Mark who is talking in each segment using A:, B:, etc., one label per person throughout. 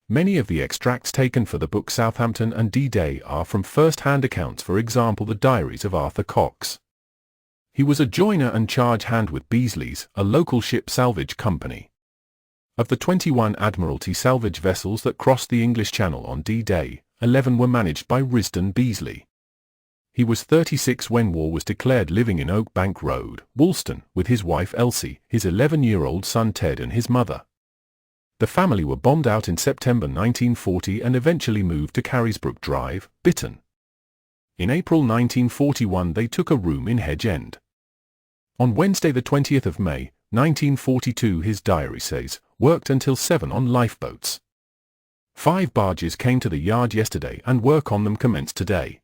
A: Many of the extracts taken for the book Southampton and D-Day are from first-hand accounts, for example the diaries of Arthur Cox. He was a joiner and charge hand with Beazley's, a local ship salvage company. Of the 21 Admiralty salvage vessels that crossed the English Channel on D-Day, 11 were managed by Risdon Beazley. He was 36 when war was declared, living in Oak Bank Road, Woolston, with his wife Elsie, his 11-year-old son Ted and his mother. The family were bombed out in September 1940 and eventually moved to Carysbrook Drive, Bitton. In April 1941 they took a room in Hedge End. On Wednesday the 20th of May, 1942, his diary says, worked until 7 on lifeboats. 5 barges came to the yard yesterday and work on them commenced today.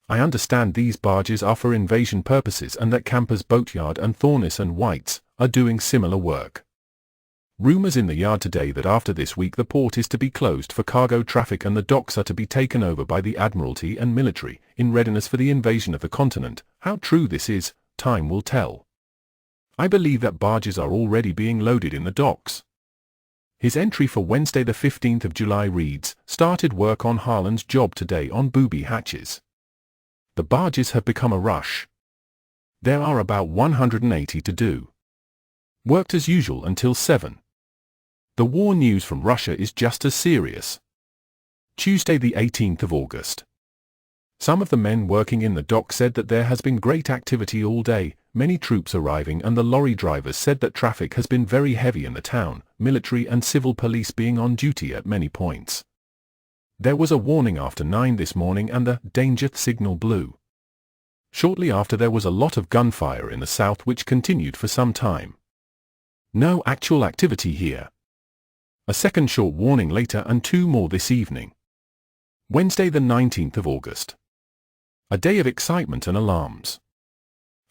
A: I understand these barges are for invasion purposes and that Camper's Boatyard and Thorness and White's are doing similar work. Rumours in the yard today that after this week the port is to be closed for cargo traffic and the docks are to be taken over by the Admiralty and military, in readiness for the invasion of the continent. How true this is, time will tell. I believe that barges are already being loaded in the docks. His entry for Wednesday the 15th of July reads, started work on Harland's job today on booby hatches. The barges have become a rush. There are about 180 to do. Worked as usual until 7. The war news from Russia is just as serious. Tuesday the 18th of August. Some of the men working in the dock said that there has been great activity all day, many troops arriving, and the lorry drivers said that traffic has been very heavy in the town, military and civil police being on duty at many points. There was a warning after 9 this morning and the danger signal blew. Shortly after there was a lot of gunfire in the south which continued for some time. No actual activity here. A second short warning later and 2 more this evening. Wednesday the 19th of August. A day of excitement and alarms.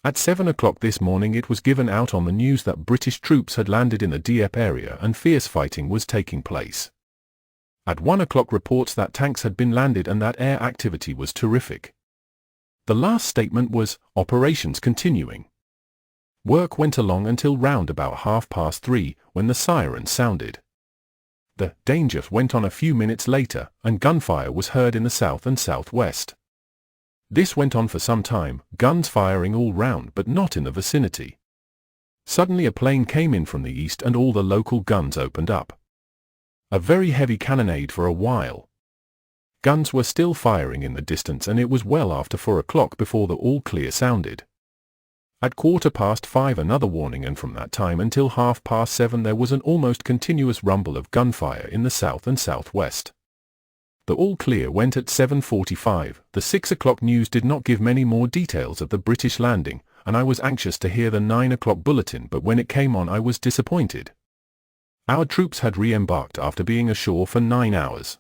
A: At 7 o'clock this morning it was given out on the news that British troops had landed in the Dieppe area and fierce fighting was taking place. At 1 o'clock reports that tanks had been landed and that air activity was terrific. The last statement was, operations continuing. Work went along until round about 3:30, when the siren sounded. The danger went on a few minutes later, and gunfire was heard in the south and southwest. This went on for some time, guns firing all round but not in the vicinity. Suddenly a plane came in from the east and all the local guns opened up. A very heavy cannonade for a while. Guns were still firing in the distance and it was well after 4 o'clock before the all clear sounded. At 5:15 another warning, and from that time until 7:30 there was an almost continuous rumble of gunfire in the south and southwest. The all clear went at 7:45. The 6 o'clock news did not give many more details of the British landing, and I was anxious to hear the 9 o'clock bulletin, but when it came on I was disappointed. Our troops had re-embarked after being ashore for 9 hours.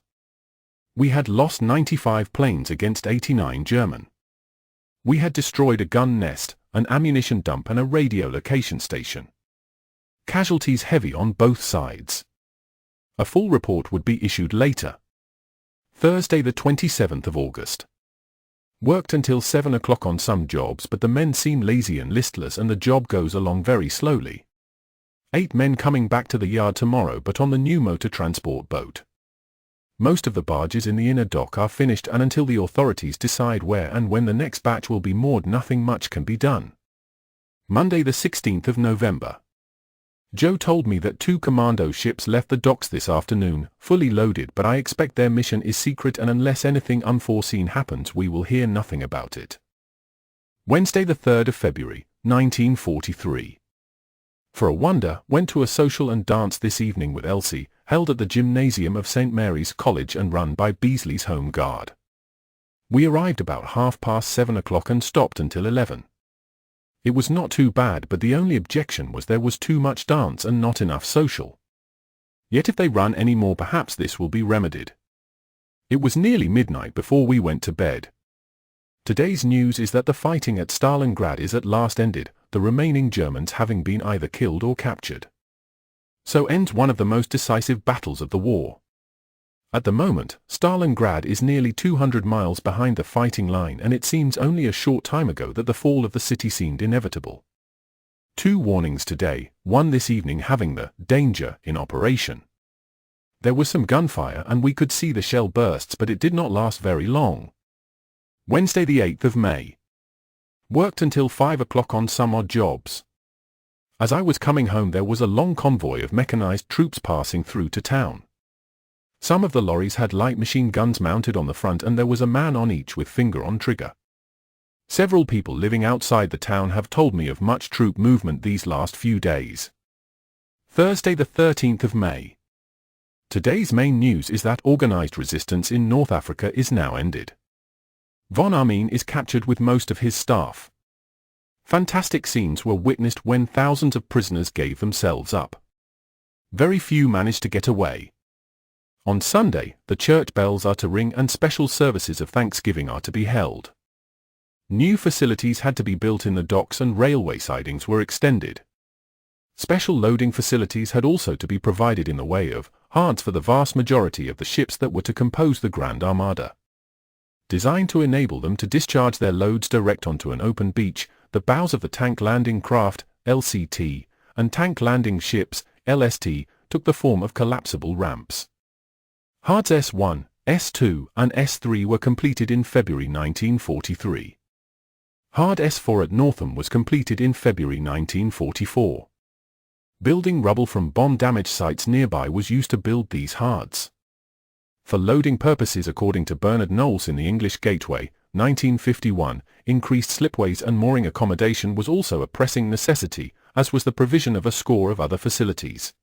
A: We had lost 95 planes against 89 German. We had destroyed a gun nest, an ammunition dump and a radio location station. Casualties heavy on both sides. A full report would be issued later. Thursday the 27th of August. Worked until 7 o'clock on some jobs, but the men seem lazy and listless and the job goes along very slowly. 8 men coming back to the yard tomorrow, but on the new motor transport boat. Most of the barges in the inner dock are finished, and until the authorities decide where and when the next batch will be moored nothing much can be done. Monday the 16th of November. Joe told me that 2 commando ships left the docks this afternoon, fully loaded, but I expect their mission is secret and unless anything unforeseen happens we will hear nothing about it. Wednesday the 3rd of February, 1943. For a wonder, went to a social and dance this evening with Elsie, held at the gymnasium of St. Mary's College and run by Beazley's Home Guard. We arrived about 7:30 o'clock and stopped until 11. It was not too bad, but the only objection was there was too much dance and not enough social. Yet if they run any more perhaps this will be remedied. It was nearly midnight before we went to bed. Today's news is that the fighting at Stalingrad is at last ended, the remaining Germans having been either killed or captured. So ends one of the most decisive battles of the war. At the moment, Stalingrad is nearly 200 miles behind the fighting line, and it seems only a short time ago that the fall of the city seemed inevitable. 2 warnings today, one this evening having the danger in operation. There was some gunfire and we could see the shell bursts, but it did not last very long. Wednesday the 8th of May. Worked until 5 o'clock on some odd jobs. As I was coming home there was a long convoy of mechanized troops passing through to town. Some of the lorries had light machine guns mounted on the front and there was a man on each with finger on trigger. Several people living outside the town have told me of much troop movement these last few days. Thursday the 13th of May. Today's main news is that organized resistance in North Africa is now ended. Von Armin is captured with most of his staff. Fantastic scenes were witnessed when thousands of prisoners gave themselves up. Very few managed to get away. On Sunday, the church bells are to ring and special services of thanksgiving are to be held. New facilities had to be built in the docks and railway sidings were extended. Special loading facilities had also to be provided in the way of hards for the vast majority of the ships that were to compose the Grand Armada. Designed to enable them to discharge their loads direct onto an open beach, the bows of the tank landing craft, LCT, and tank landing ships, LST, took the form of collapsible ramps. Hards S1, S2, and S3 were completed in February 1943. Hard S4 at Northam was completed in February 1944. Building rubble from bomb-damaged sites nearby was used to build these hards. For loading purposes, according to Bernard Knowles in the English Gateway, 1951, increased slipways and mooring accommodation was also a pressing necessity, as was the provision of a score of other facilities.